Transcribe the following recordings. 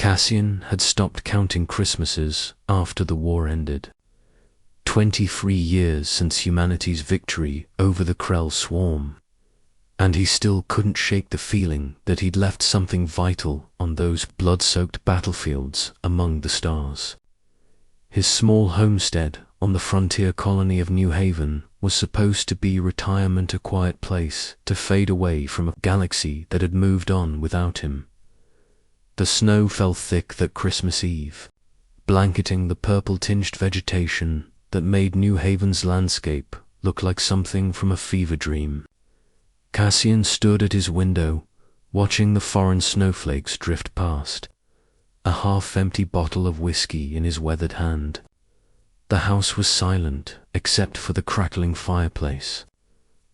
Cassian had stopped counting Christmases after the war ended. 23 years since humanity's victory over the Krell swarm, and he still couldn't shake the feeling that he'd left something vital on those blood-soaked battlefields among the stars. His small homestead on the frontier colony of New Haven was supposed to be retirement, a quiet place to fade away from a galaxy that had moved on without him. The snow fell thick that Christmas Eve, blanketing the purple-tinged vegetation that made New Haven's landscape look like something from a fever dream. Cassian stood at his window, watching the foreign snowflakes drift past, a half-empty bottle of whiskey in his weathered hand. The house was silent except for the crackling fireplace.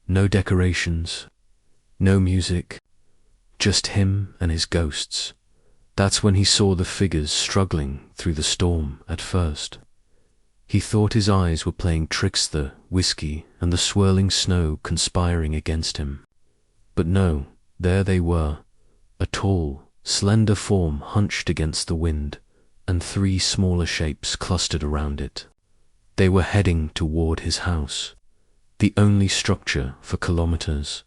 No decorations, no music, just him and his ghosts. That's when he saw the figures struggling through the storm at first. He thought his eyes were playing tricks, the whiskey and the swirling snow conspiring against him. But no, there they were, a tall, slender form hunched against the wind, and 3 smaller shapes clustered around it. They were heading toward his house, the only structure for kilometers.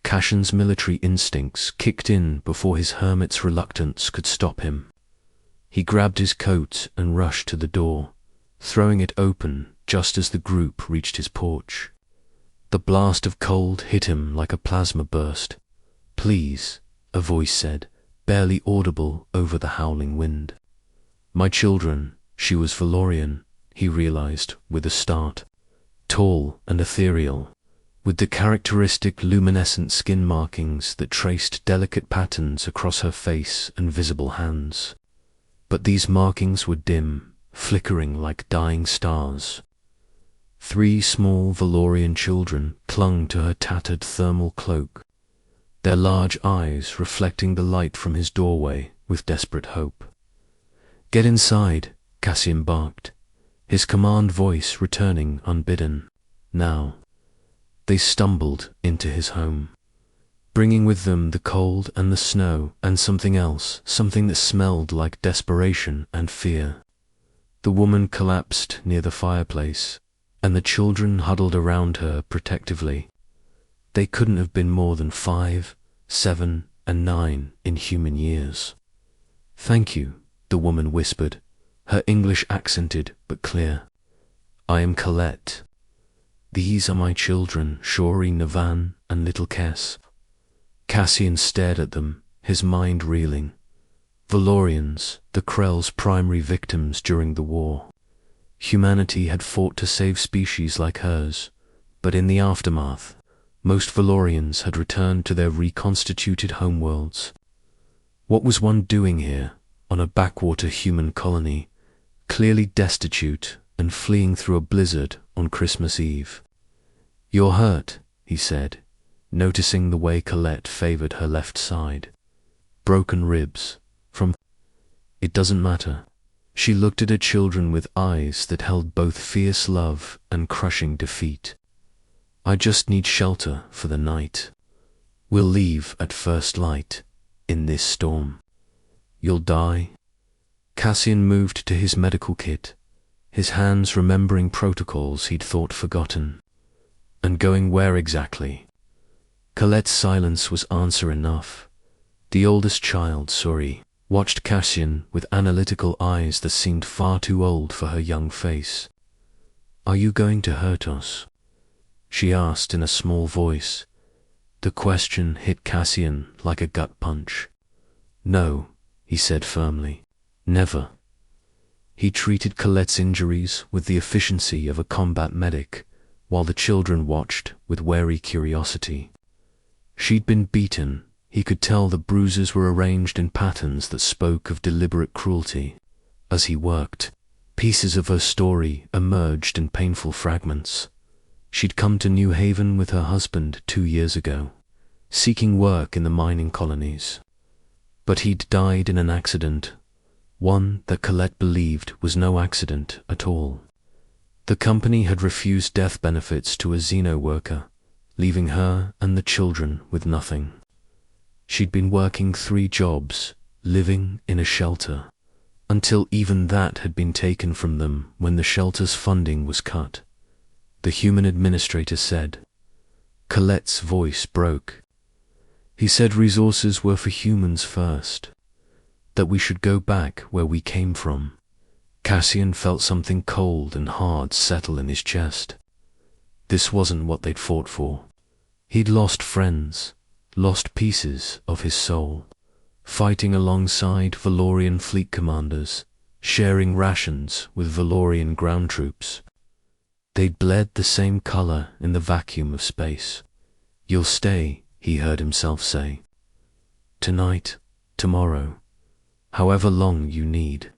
Cassian's military instincts kicked in before his hermit's reluctance could stop him. He grabbed his coat and rushed to the door, throwing it open just as the group reached his porch. The blast of cold hit him like a plasma burst. "Please," a voice said, barely audible over the howling wind. "My children," she was Valorian, he realized with a start. Tall and ethereal, with the characteristic luminescent skin markings that traced delicate patterns across her face and visible hands. But these markings were dim, flickering like dying stars. 3 small Valorian children clung to her tattered thermal cloak, their large eyes reflecting the light from his doorway with desperate hope. "Get inside," Cassian barked, his command voice returning unbidden. Now. They stumbled into his home, bringing with them the cold and the snow and something else, something that smelled like desperation and fear. The woman collapsed near the fireplace, and the children huddled around her protectively. They couldn't have been more than 5, 7, and 9 in human years. "Thank you," the woman whispered, her English accented but clear. "I am Colette. These are my children, Shori, Navan, and little Kess." Cassian stared at them, his mind reeling. Valorians, the Krell's primary victims during the war. Humanity had fought to save species like hers, but in the aftermath, most Valorians had returned to their reconstituted homeworlds. What was one doing here, on a backwater human colony, clearly destitute and fleeing through a blizzard on Christmas Eve? "You're hurt," he said, noticing the way Colette favored her left side. "Broken ribs. From—" "It doesn't matter." She looked at her children with eyes that held both fierce love and crushing defeat. "I just need shelter for the night. We'll leave at first light, in this storm. You'll die." Cassian moved to his medical kit, his hands remembering protocols he'd thought forgotten. "And going where exactly?" Colette's silence was answer enough. The oldest child, Suri, watched Cassian with analytical eyes that seemed far too old for her young face. "Are you going to hurt us?" she asked in a small voice. The question hit Cassian like a gut punch. "No," he said firmly. "Never." He treated Colette's injuries with the efficiency of a combat medic, while the children watched with wary curiosity. She'd been beaten. He could tell the bruises were arranged in patterns that spoke of deliberate cruelty. As he worked, pieces of her story emerged in painful fragments. She'd come to New Haven with her husband 2 years ago, seeking work in the mining colonies. But he'd died in an accident, one that Colette believed was no accident at all. The company had refused death benefits to a Xeno worker, leaving her and the children with nothing. She'd been working 3 jobs, living in a shelter, until even that had been taken from them when the shelter's funding was cut. The human administrator said. Colette's voice broke. He said resources were for humans first, that we should go back where we came from. Cassian felt something cold and hard settle in his chest. This wasn't what they'd fought for. He'd lost friends, lost pieces of his soul, fighting alongside Valorian fleet commanders, sharing rations with Valorian ground troops. They'd bled the same color in the vacuum of space. You'll stay, he heard himself say. Tonight, tomorrow, however long you need.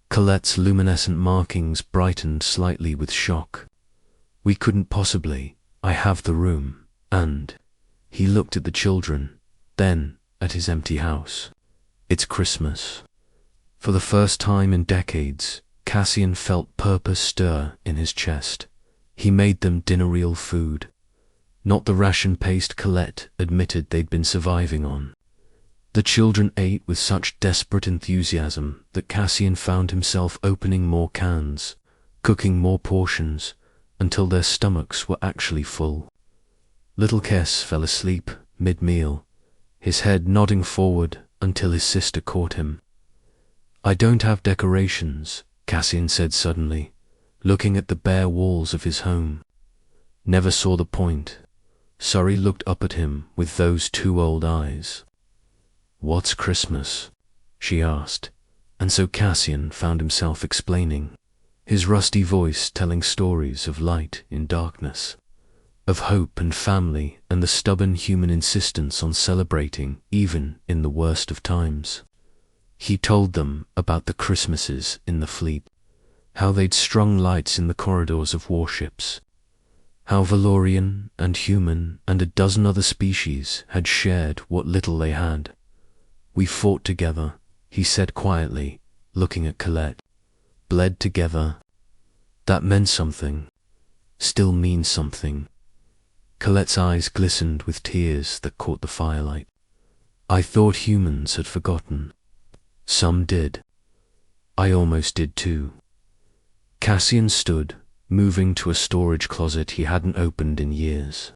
Colette's luminescent markings brightened slightly with shock. We couldn't possibly. I have the room. And he looked at the children, then at his empty house. It's Christmas. For the first time in decades, Cassian felt purpose stir in his chest. He made them dinner-real food, not the ration paste Colette admitted they'd been surviving on. The children ate with such desperate enthusiasm that Cassian found himself opening more cans, cooking more portions, until their stomachs were actually full. Little Kes fell asleep mid-meal, his head nodding forward until his sister caught him. I don't have decorations, Cassian said suddenly, looking at the bare walls of his home. Never saw the point. Surrey looked up at him with those two old eyes. What's Christmas? She asked, and so Cassian found himself explaining, his rusty voice telling stories of light in darkness, of hope and family and the stubborn human insistence on celebrating even in the worst of times. He told them about the Christmases in the fleet, how they'd strung lights in the corridors of warships, how Valorian and human and a dozen other species had shared what little they had. We fought together, he said quietly, looking at Colette. Bled together. That meant something. Still means something. Colette's eyes glistened with tears that caught the firelight. I thought humans had forgotten. Some did. I almost did too. Cassian stood, moving to a storage closet he hadn't opened in years.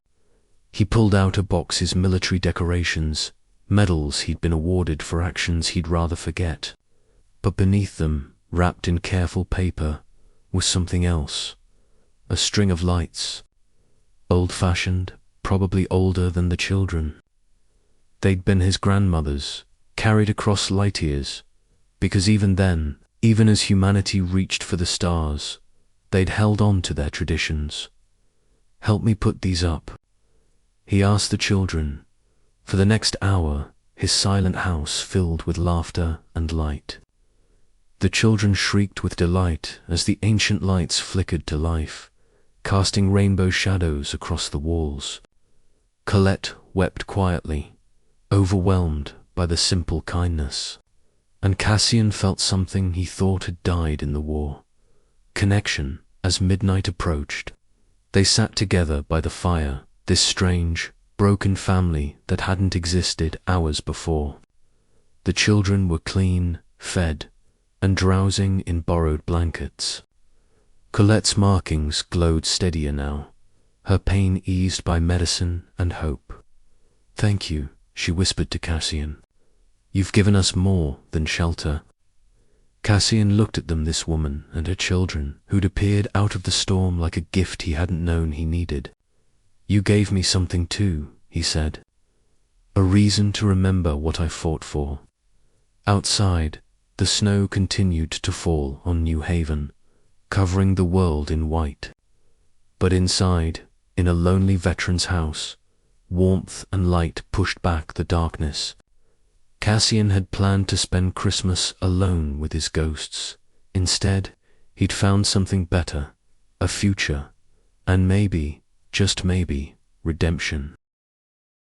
He pulled out a box's military decorations, medals he'd been awarded for actions he'd rather forget. But beneath them, wrapped in careful paper, was something else. A string of lights. Old-fashioned, probably older than the children. They'd been his grandmother's, carried across light years, because even then, even as humanity reached for the stars, they'd held on to their traditions. Help me put these up, he asked the children. For the next hour, his silent house filled with laughter and light. The children shrieked with delight as the ancient lights flickered to life, casting rainbow shadows across the walls. Colette wept quietly, overwhelmed by the simple kindness. And Cassian felt something he thought had died in the war. Connection, as midnight approached. They sat together by the fire, this strange, broken family that hadn't existed hours before. The children were clean, fed, and drowsing in borrowed blankets. Colette's markings glowed steadier now, her pain eased by medicine and hope. Thank you, she whispered to Cassian. You've given us more than shelter. Cassian looked at them, this woman and her children, who'd appeared out of the storm like a gift he hadn't known he needed. You gave me something too, he said. A reason to remember what I fought for. Outside, the snow continued to fall on New Haven, covering the world in white. But inside, in a lonely veteran's house, warmth and light pushed back the darkness. Cassian had planned to spend Christmas alone with his ghosts. Instead, he'd found something better, a future, and maybe, just maybe, redemption.